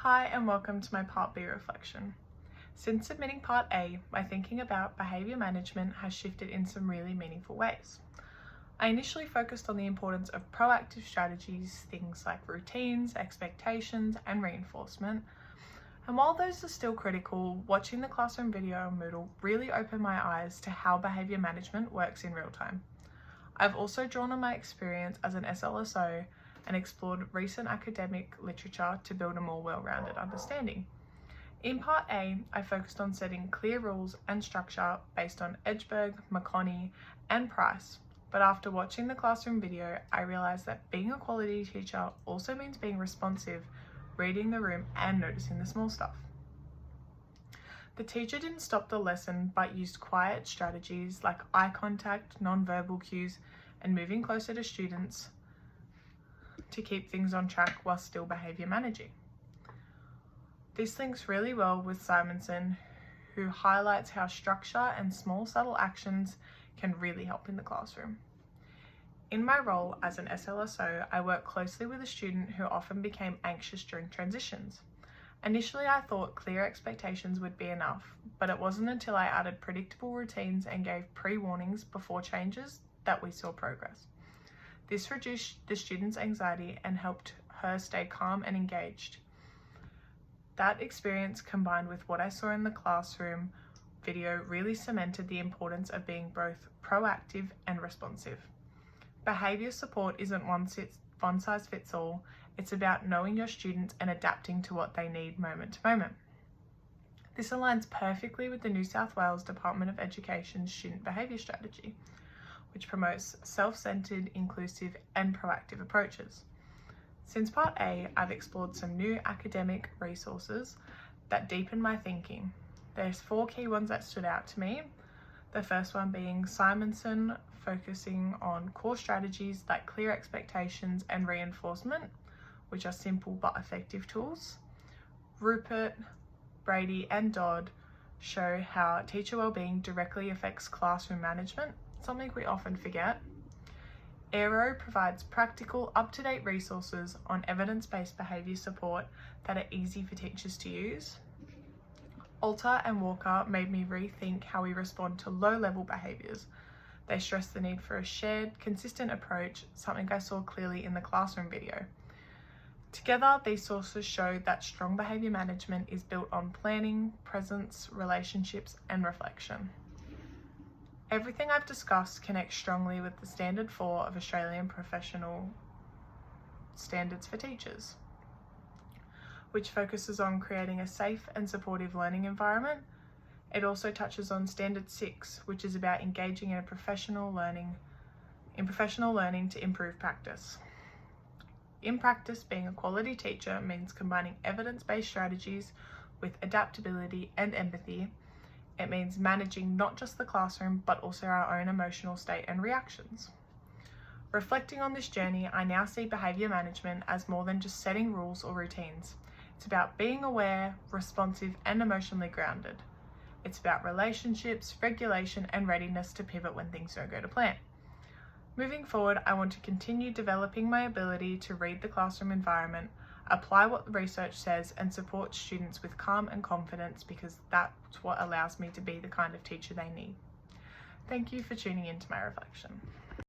Hi and welcome to my Part B reflection. Since submitting Part A, my thinking about behaviour management has shifted in some really meaningful ways. I initially focused on the importance of proactive strategies, things like routines, expectations and reinforcement. And while those are still critical, watching the classroom video on Moodle really opened my eyes to how behaviour management works in real time. I've also drawn on my experience as an SLSO and explored recent academic literature to build a more well-rounded understanding. In Part A, I focused on setting clear rules and structure based on Edgeberg, McConney, and Price. But after watching the classroom video, I realised that being a quality teacher also means being responsive, reading the room, and noticing the small stuff. The teacher didn't stop the lesson but used quiet strategies like eye contact, non-verbal cues, and moving closer to students to keep things on track while still behaviour managing. This links really well with Simonson, who highlights how structure and small subtle actions can really help in the classroom. In my role as an SLSO, I work closely with a student who often became anxious during transitions. Initially, I thought clear expectations would be enough, but it wasn't until I added predictable routines and gave pre-warnings before changes that we saw progress. This reduced the student's anxiety and helped her stay calm and engaged. That experience, combined with what I saw in the classroom video, really cemented the importance of being both proactive and responsive. Behaviour support isn't one size fits all. It's about knowing your students and adapting to what they need moment to moment. This aligns perfectly with the New South Wales Department of Education's Student Behaviour Strategy, which promotes self-centred, inclusive and proactive approaches. Since Part A, I've explored some new academic resources that deepen my thinking. There's 4 key ones that stood out to me. The first one being Simonson, focusing on core strategies like clear expectations and reinforcement, which are simple but effective tools. Rupert, Brady and Dodd show how teacher wellbeing directly affects classroom management, something we often forget. Aero provides practical, up-to-date resources on evidence-based behaviour support that are easy for teachers to use. Alter and Walker made me rethink how we respond to low-level behaviours. They stress the need for a shared, consistent approach, something I saw clearly in the classroom video. Together, these sources show that strong behaviour management is built on planning, presence, relationships, and reflection. Everything I've discussed connects strongly with the Standard 4 of Australian Professional Standards for Teachers, which focuses on creating a safe and supportive learning environment. It also touches on Standard 6, which is about engaging in professional learning to improve practice. In practice, being a quality teacher means combining evidence-based strategies with adaptability and empathy. It means managing not just the classroom, but also our own emotional state and reactions. Reflecting on this journey, I now see behaviour management as more than just setting rules or routines. It's about being aware, responsive, and emotionally grounded. It's about relationships, regulation, and readiness to pivot when things don't go to plan. Moving forward, I want to continue developing my ability to read the classroom environment, apply what the research says, and support students with calm and confidence, because that's what allows me to be the kind of teacher they need. Thank you for tuning into my reflection.